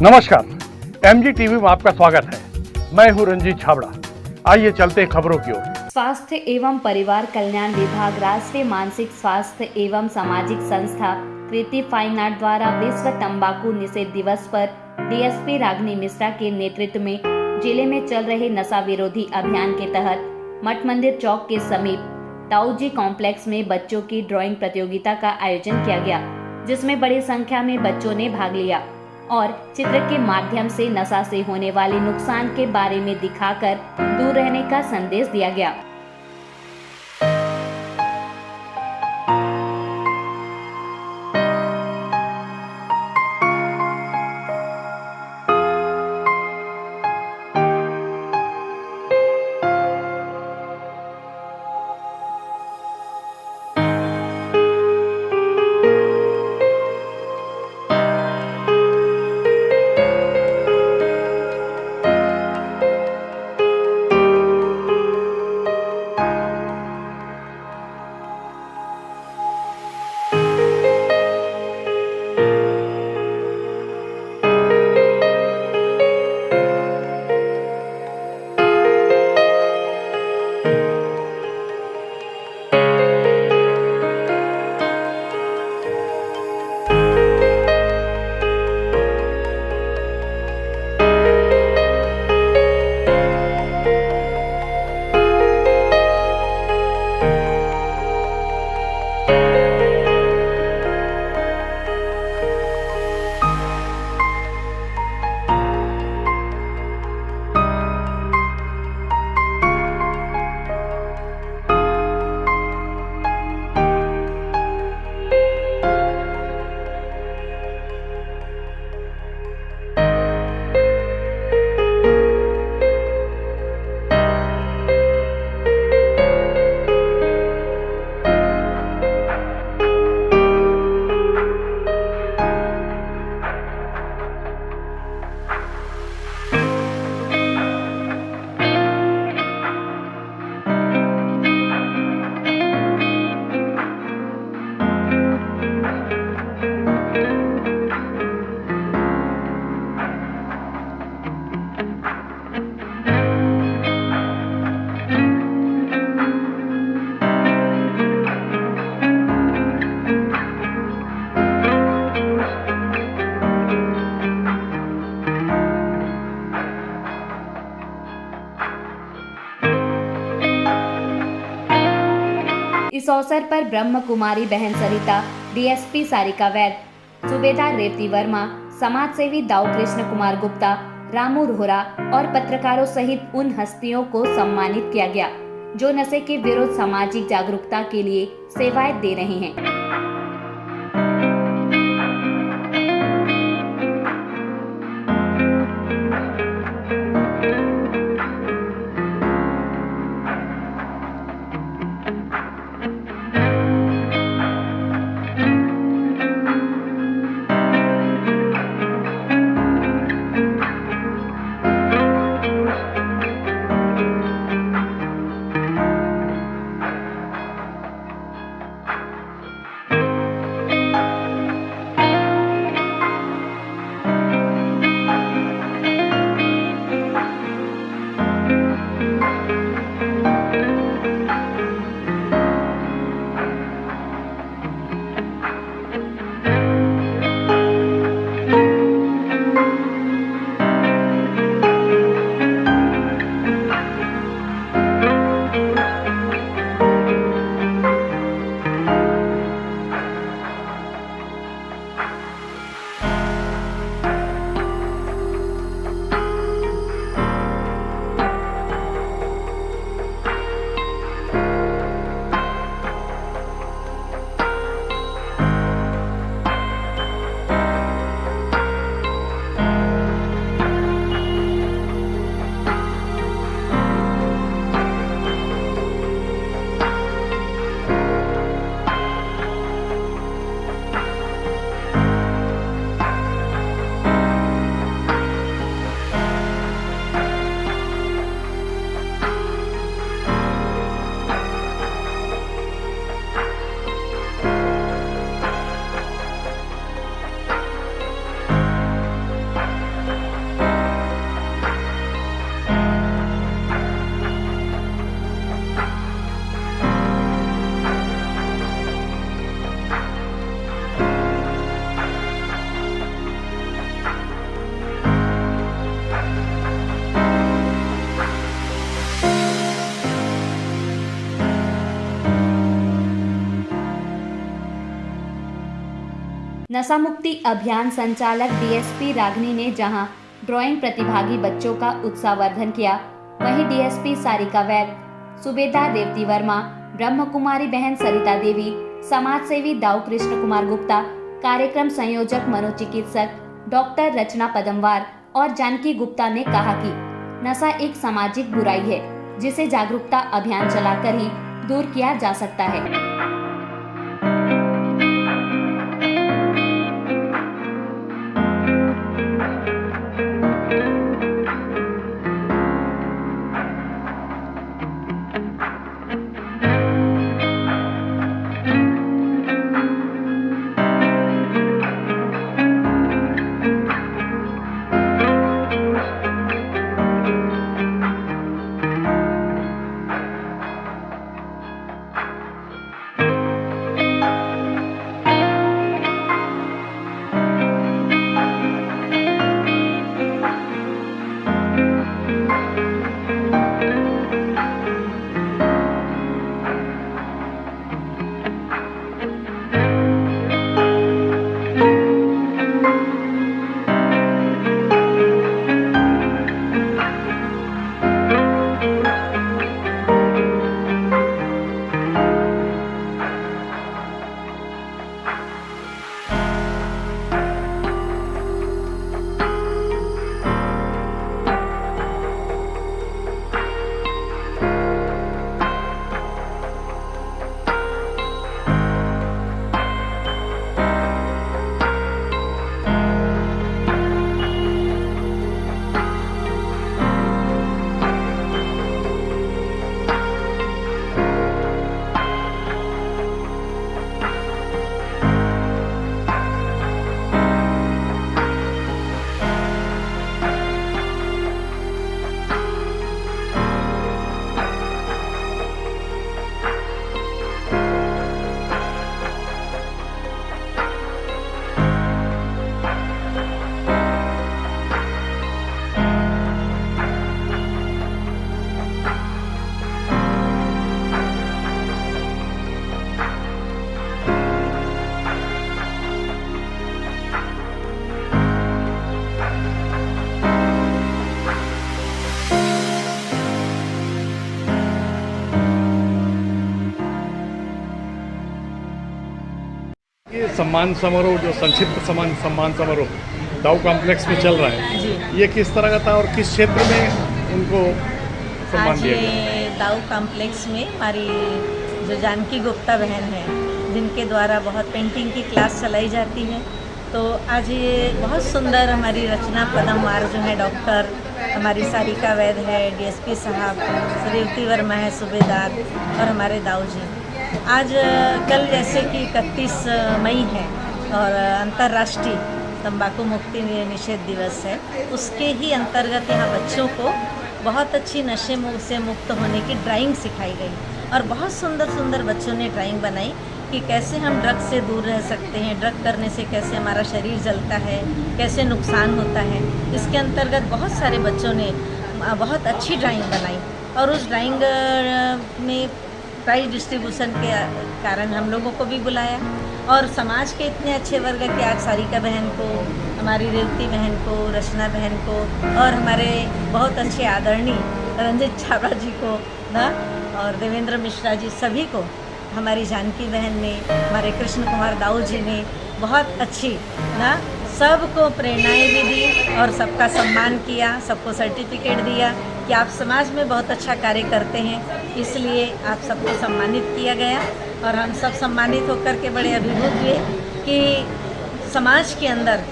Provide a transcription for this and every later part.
नमस्कार, MG TV में आपका स्वागत है। मैं हूं रंजीत छाबड़ा। आइए चलते हैं खबरों की ओर। स्वास्थ्य एवं परिवार कल्याण विभाग, राष्ट्रीय मानसिक स्वास्थ्य एवं सामाजिक संस्था कृति फाइन आर्ट द्वारा विश्व तंबाकू निषेध दिवस पर डीएसपी रागिनी मिश्रा के नेतृत्व में जिले में चल रहे नशा विरोधी अभियान के तहत मठ मंदिर चौक के समीप ताऊजी कॉम्प्लेक्स में बच्चों की ड्राइंग प्रतियोगिता का आयोजन किया गया, जिसमें बड़ी संख्या में बच्चों ने भाग लिया और चित्र के माध्यम से नशा से होने वाले नुकसान के बारे में दिखाकर दूर रहने का संदेश दिया गया। इस अवसर पर ब्रह्म कुमारी बहन सरिता, डीएसपी सारिका वैद, सूबेदार रेवती वर्मा, समाज सेवी दाऊ कृष्ण कुमार गुप्ता, रामू रोहरा और पत्रकारों सहित उन हस्तियों को सम्मानित किया गया जो नशे के विरुद्ध सामाजिक जागरूकता के लिए सेवाएं दे रहे हैं। नशा मुक्ति अभियान संचालक डीएसपी रागनी ने जहां ड्राइंग प्रतिभागी बच्चों का उत्साहवर्धन किया, वहीं डीएसपी सारिका वैद, सूबेदार रेवती वर्मा, ब्रह्म कुमारी बहन सरिता देवी, समाज सेवी दाऊ कृष्ण कुमार गुप्ता, कार्यक्रम संयोजक मनोचिकित्सक डॉक्टर रचना पदमवार और जानकी गुप्ता ने कहा कि नशा एक सामाजिक बुराई है जिसे जागरूकता अभियान चलाकर ही दूर किया जा सकता है। ये सम्मान समारोह जो संक्षिप्त सम्मान समारोह दाऊ कॉम्प्लेक्स में चल रहा है जी। ये किस तरह का था और किस क्षेत्र में उनको सम्मान आज दिया गया? ये दाऊ कॉम्प्लेक्स में हमारी जो जानकी गुप्ता बहन है, जिनके द्वारा बहुत पेंटिंग की क्लास चलाई जाती है, तो आज ये बहुत सुंदर हमारी रचना पदमवार जो है डॉक्टर, हमारी सारिका वैद है, डीएसपी साहब, रेवती वर्मा है सूबेदार और हमारे दाऊ जी। आज कल जैसे कि 31 मई है और अंतर्राष्ट्रीय तंबाकू मुक्ति निषेध दिवस है, उसके ही अंतर्गत यहाँ बच्चों को बहुत अच्छी नशे से मुक्त होने की ड्राइंग सिखाई गई और बहुत सुंदर सुंदर बच्चों ने ड्राइंग बनाई कि कैसे हम ड्रग से दूर रह सकते हैं, ड्रग करने से कैसे हमारा शरीर जलता है, कैसे नुकसान होता है। इसके अंतर्गत बहुत सारे बच्चों ने बहुत अच्छी ड्राइंग बनाई और उस ड्राइंग में प्राइज डिस्ट्रीब्यूशन के कारण हम लोगों को भी बुलाया और समाज के इतने अच्छे वर्ग के आज सारिका बहन को, हमारी रेवती बहन को, रचना बहन को और हमारे बहुत अच्छे आदरणीय रंजित छाबड़ा जी को ना और देवेंद्र मिश्रा जी, सभी को हमारी जानकी बहन ने, हमारे कृष्ण कुमार दाऊ जी ने बहुत अच्छी ना सबको प्रेरणाएं भी दी और सबका सम्मान किया, सबको सर्टिफिकेट दिया कि आप समाज में बहुत अच्छा कार्य करते हैं, इसलिए आप सबको सम्मानित किया गया और हम सब सम्मानित होकर के बड़े अभिभूत हुए कि समाज के अंदर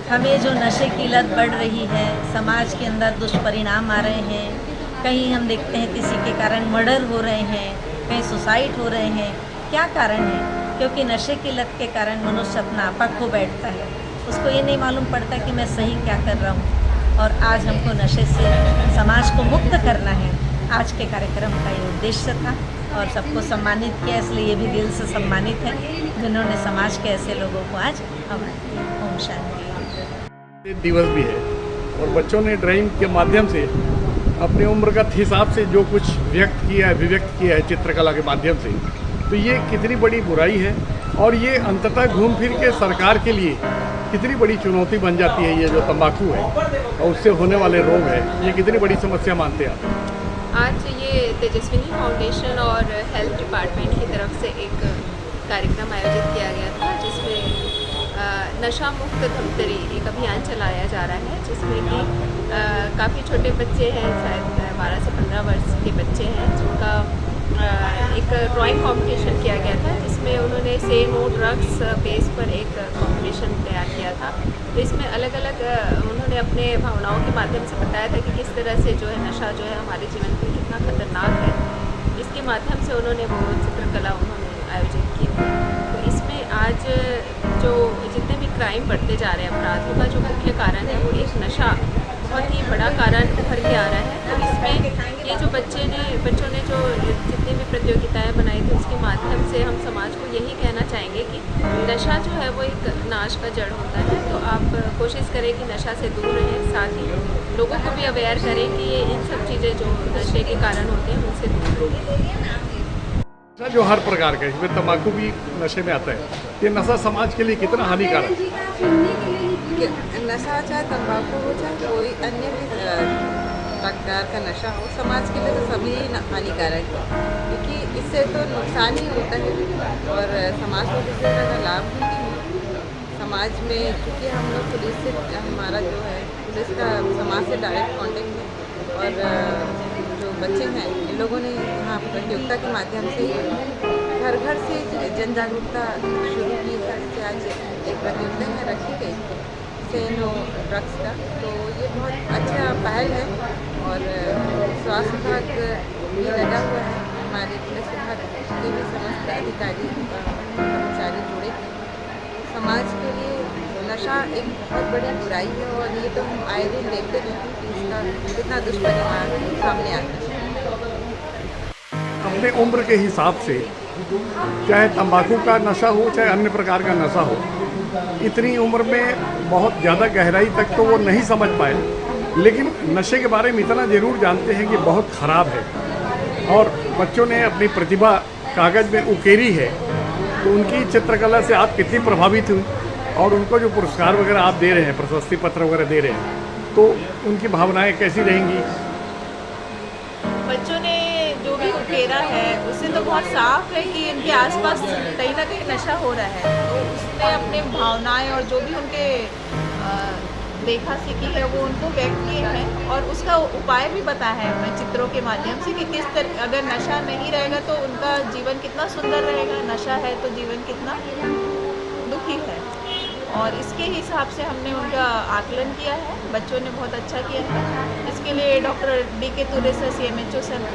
हमें जो नशे की लत बढ़ रही है, समाज के अंदर दुष्परिणाम आ रहे हैं, कहीं हम देखते हैं किसी के कारण मर्डर हो रहे हैं, कहीं सुसाइड हो रहे हैं। क्या कारण है? क्योंकि नशे की लत के कारण मनुष्य अपना आपा खो बैठता है, उसको ये नहीं मालूम पड़ता कि मैं सही क्या कर रहा हूँ। और आज हमको नशे से समाज को मुक्त करना है, आज के कार्यक्रम का ये उद्देश्य था और सबको सम्मानित किया, इसलिए ये भी दिल से सम्मानित है जिन्होंने समाज के ऐसे लोगों को आज हमारे ओम शांति दिवस भी है और बच्चों ने ड्राइंग के माध्यम से अपनी उम्र का हिसाब से जो कुछ व्यक्त किया है, अभिव्यक्त किया है चित्रकला के माध्यम से, तो ये कितनी बड़ी बुराई है और ये अंततः घूम फिर के सरकार के लिए कितनी बड़ी चुनौती बन जाती है। ये जो तंबाकू है और उससे होने वाले रोग है, ये कितनी बड़ी समस्या मानते हैं आप? आज ये तेजस्विनी फाउंडेशन और हेल्थ डिपार्टमेंट की तरफ से एक कार्यक्रम आयोजित किया गया था, जिसमें नशा मुक्त धमतरी एक अभियान चलाया जा रहा है, जिसमें कि काफ़ी छोटे बच्चे हैं, शायद 12 से 15 वर्ष के बच्चे हैं, जिनका एक ड्राइंग कंपटीशन किया गया था, जिसमें उन्होंने से नो ड्रग्स बेस पर एक कंपटीशन तैयार किया था। तो इसमें अलग अलग उन्होंने अपने भावनाओं के माध्यम से बताया था कि किस तरह से जो है नशा जो है हमारे जीवन में कितना खतरनाक है। इसके माध्यम से उन्होंने वो चित्रकला उन्होंने आयोजित की। तो इसमें आज जो जितने भी क्राइम बढ़ते जा रहे हैं, अपराधों का जो मुख्य कारण है वो एक नशा बहुत ही बड़ा कारण उभर के आ रहा है। तो इसमें ये जो बच्चों ने जो जितनी भी प्रतियोगिताएं बनाई थी, उसके माध्यम से हम समाज को यही कहना चाहेंगे कि नशा जो है वो एक नाश का जड़ होता है। तो आप कोशिश करें कि नशा से दूर रहें, साथ ही लोगों को भी अवेयर करें कि ये इन सब चीज़ें जो नशे के कारण होते हैं उनसे दूर रहें। जो हर प्रकार का है, इसमें तंबाकू भी नशे में आता है। ये नशा समाज के लिए कितना हानिकारक है? नशा चाहे तंबाकू हो चाहे कोई अन्य भी प्रकार का नशा हो, समाज के लिए तो सभी हानिकारक है, क्योंकि इससे तो नुकसान ही होता है और समाज को किसी तरह का लाभ भी नहीं है। समाज में क्योंकि हम लोग पुलिस से, हमारा जो है पुलिस का समाज से डायरेक्ट कांटेक्ट है, और जो बच्चे हैं इन लोगों ने यहाँ प्रतियोगिता के माध्यम से घर घर से जन जागरूकता शुरू की है। जैसे आज एक प्रतियोगिता यहाँ रखी गई से नो ड्रग्स का, तो ये बहुत अच्छा पहल है और स्वास्थ्य विभाग भी लगा हुआ है, हमारे पुलिस विभाग के भी समस्त अधिकारी कर्मचारी जुड़े हैं। समाज के लिए नशा एक बहुत बड़ी बुराई है और ये तो हम आए दिन देखते रहते हैं कि इसका कितना दुष्परिणाम सामने आता है। अपने उम्र के हिसाब से चाहे तंबाकू का नशा हो चाहे अन्य प्रकार का नशा हो, इतनी उम्र में बहुत ज़्यादा गहराई तक तो वो नहीं समझ पाए, लेकिन नशे के बारे में इतना ज़रूर जानते हैं कि बहुत ख़राब है। और बच्चों ने अपनी प्रतिभा कागज़ में उकेरी है, तो उनकी चित्रकला से आप कितनी प्रभावित हुई और उनको जो पुरस्कार वगैरह आप दे रहे हैं, प्रशस्ति पत्र वगैरह दे रहे हैं, तो उनकी भावनाएं कैसी रहेंगी? बच्चों ने जो भी उकेरा है उससे तो बहुत साफ है कि इनके आसपास कहीं ना कहीं नशा हो रहा है। तो उसने अपने भावनाएं और जो भी उनके देखा सीखी है वो उनको व्यक्त किए हैं और उसका उपाय भी बताया है मैं चित्रों के माध्यम से कि किस तरह अगर नशा नहीं रहेगा तो उनका जीवन कितना सुंदर रहेगा, नशा है तो जीवन कितना दुखी है। और इसके हिसाब से हमने उनका आकलन किया है, बच्चों ने बहुत अच्छा किया है। इसके लिए डॉक्टर डी.के. तुरे सर CMHO सर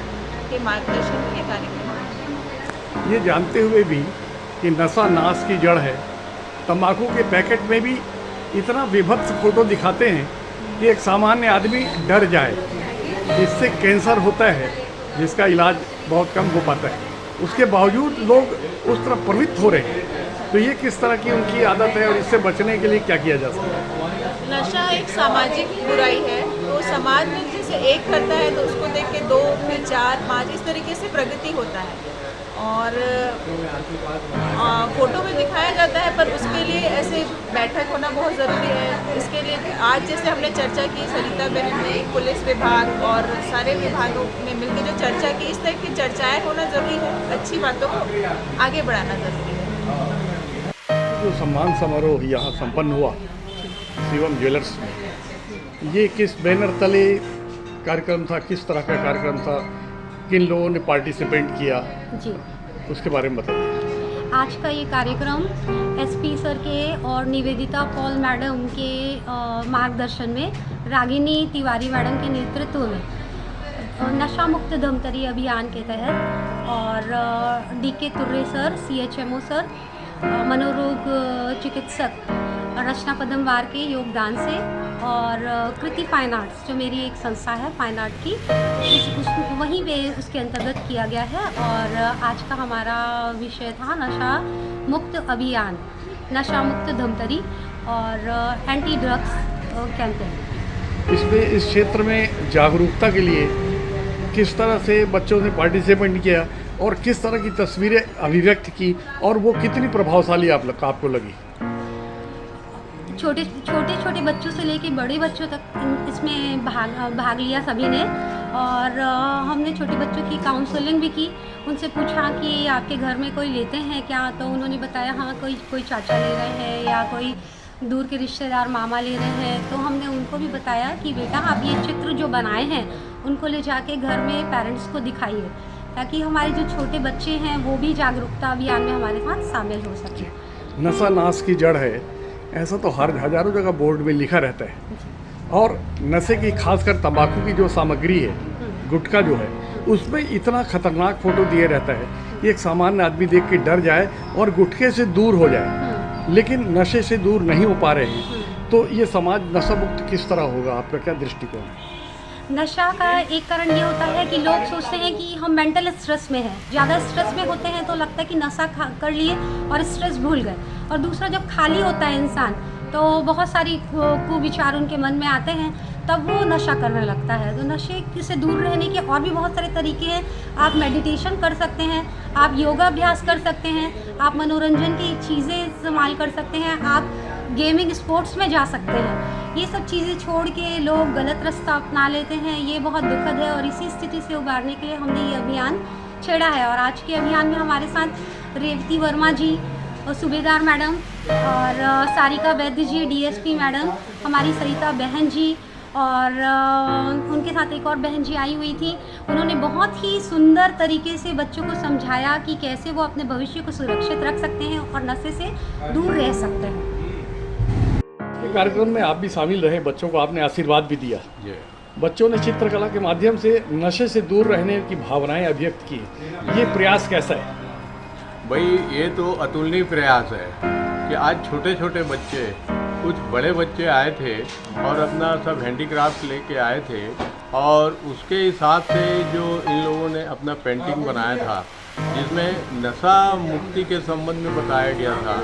के मार्गदर्शन में ये कार्यक्रम। ये जानते हुए भी कि नशा नाश की जड़ है, तंबाकू के पैकेट में भी इतना विभत्स फोटो दिखाते हैं कि एक सामान्य आदमी डर जाए। इससे कैंसर होता है जिसका इलाज बहुत कम हो पाता है, उसके बावजूद लोग उस तरफ प्रवृत्त हो रहे हैं। तो ये किस तरह की उनकी आदत है और इससे बचने के लिए क्या किया जा सकता है? नशा एक सामाजिक बुराई है, तो समाज में जैसे एक करता है तो उसको देख के 2 फिर 4 5 इस तरीके से प्रगति होता है। और फोटो में दिखाया जाता है, पर उसके लिए ऐसे बैठक होना बहुत ज़रूरी है। इसके लिए आज जैसे हमने चर्चा की, सरिता बहन ने पुलिस विभाग और सारे विभागों ने मिलकर जो चर्चा की, इस तरह की चर्चाएं होना ज़रूरी है, अच्छी बातों को आगे बढ़ाना ज़रूरी है। जो सम्मान समारोह यहाँ संपन्न हुआ शिवम ज्वेलर्स में, ये किस बैनर तले कार्यक्रम था, किस तरह का कार्यक्रम था, किन लोगों ने पार्टिसिपेट किया, जी उसके बारे में बताइए। आज का ये कार्यक्रम SP सर के और निवेदिता पॉल मैडम के मार्गदर्शन में रागिनी तिवारी मैडम के नेतृत्व में नशा मुक्त धमतरी अभियान के तहत और D.के. तुर्रे सर CHMO सर, मनोरोग चिकित्सक रचना पदम वार के योगदान से और कृति फाइन आर्ट्स जो मेरी एक संस्था है फाइन आर्ट की, वहीं पे उसके अंतर्गत किया गया है। और आज का हमारा विषय था नशा मुक्त अभियान, नशा मुक्त धमतरी और एंटी ड्रग्स कैंपेन। इसमें इस क्षेत्र में जागरूकता के लिए किस तरह से बच्चों ने पार्टिसिपेट किया और किस तरह की तस्वीरें अभिव्यक्त की और वो कितनी प्रभावशाली आपको लगी? छोटे छोटे बच्चों से लेके बड़े बच्चों तक इसमें भाग लिया सभी ने। और हमने छोटे बच्चों की काउंसलिंग भी की, उनसे पूछा कि आपके घर में कोई लेते हैं क्या, तो उन्होंने बताया हाँ कोई चाचा ले रहे हैं या कोई दूर के रिश्तेदार मामा ले रहे हैं। तो हमने उनको भी बताया कि बेटा आप ये चित्र जो बनाए हैं उनको ले जाके घर में पेरेंट्स को दिखाइए, ताकि हमारे जो छोटे बच्चे हैं वो भी जागरूकता अभियान में हमारे साथ शामिल हो सके। नशा नाश की जड़ है, ऐसा तो हजारों जगह बोर्ड में लिखा रहता है। और नशे की खासकर तंबाकू की जो सामग्री है, गुटखा जो है, उसमें इतना खतरनाक फोटो दिए रहता है कि एक सामान्य आदमी देख के डर जाए और गुटखे से दूर हो जाए, लेकिन नशे से दूर नहीं हो पा रहे हैं। तो ये समाज नशा मुक्त किस तरह होगा, आपका क्या दृष्टिकोण है? नशा का एक कारण ये होता है कि लोग सोचते हैं कि हम मेंटल स्ट्रेस में हैं, ज़्यादा स्ट्रेस में होते हैं तो लगता है कि नशा कर लिए और स्ट्रेस भूल गए। और दूसरा, जब खाली होता है इंसान तो बहुत सारी कुविचार उनके मन में आते हैं, तब वो नशा करने लगता है। तो नशे से दूर रहने के और भी बहुत सारे तरीके हैं। आप मेडिटेशन कर सकते हैं, आप योगा अभ्यास कर सकते हैं, आप मनोरंजन की चीज़ें इस्तेमाल कर सकते हैं, आप गेमिंग स्पोर्ट्स में जा सकते हैं। ये सब चीज़ें छोड़ के लोग गलत रास्ता अपना लेते हैं, ये बहुत दुखद है। और इसी स्थिति से उबारने के लिए हमने ये अभियान छेड़ा है। और आज के अभियान में हमारे साथ रेवती वर्मा जी और सूबेदार मैडम और सारिका वैद्य जी, डीएसपी मैडम, हमारी सरिता बहन जी और उनके साथ एक और बहन जी आई हुई थी। उन्होंने बहुत ही सुंदर तरीके से बच्चों को समझाया कि कैसे वो अपने भविष्य को सुरक्षित रख सकते हैं और नशे से दूर रह सकते हैं। ये कार्यक्रम में आप भी शामिल रहे, बच्चों को आपने आशीर्वाद भी दिया। बच्चों ने चित्रकला के माध्यम से नशे से दूर रहने की भावनाएं अभिव्यक्त की। ये प्रयास कैसा है? भाई ये तो अतुलनीय प्रयास है कि आज छोटे छोटे बच्चे, कुछ बड़े बच्चे आए थे और अपना सब हैंडीक्राफ्ट लेके आए थे, और उसके हिसाब से जो इन लोगों ने अपना पेंटिंग बनाया था जिसमें नशा मुक्ति के संबंध में बताया गया था।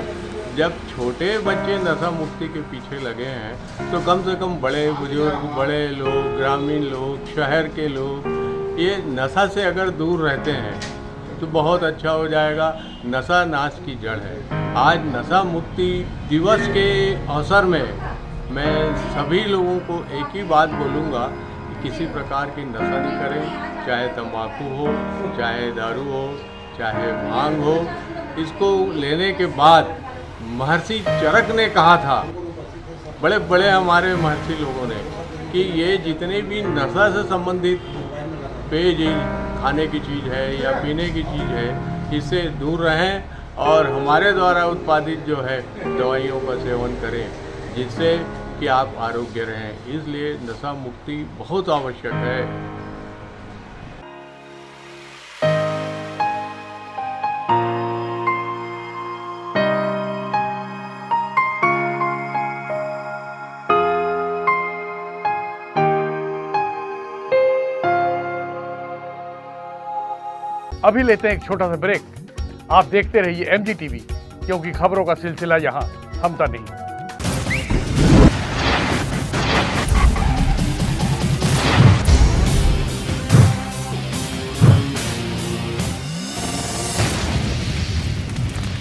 जब छोटे बच्चे नशा मुक्ति के पीछे लगे हैं तो कम से कम बड़े बुजुर्ग, बड़े लोग, ग्रामीण लोग, शहर के लोग ये नशा से अगर दूर रहते हैं तो बहुत अच्छा हो जाएगा। नशा नाश की जड़ है। आज नशा मुक्ति दिवस के अवसर में मैं सभी लोगों को एक ही बात बोलूँगा कि किसी प्रकार की नशा नहीं करें, चाहे तंबाकू हो, चाहे दारू हो, चाहे भांग हो। इसको लेने के बाद महर्षि चरक ने कहा था, बड़े बड़े हमारे महर्षि लोगों ने, कि ये जितने भी नशा से संबंधित पेय, खाने की चीज़ है या पीने की चीज़ है, इससे दूर रहें और हमारे द्वारा उत्पादित जो है दवाइयों का सेवन करें, जिससे कि आप आरोग्य रहें। इसलिए नशा मुक्ति बहुत आवश्यक है। अभी लेते हैं एक छोटा सा ब्रेक। आप देखते रहिए MG TV, क्योंकि खबरों का सिलसिला यहाँ थमता नहीं।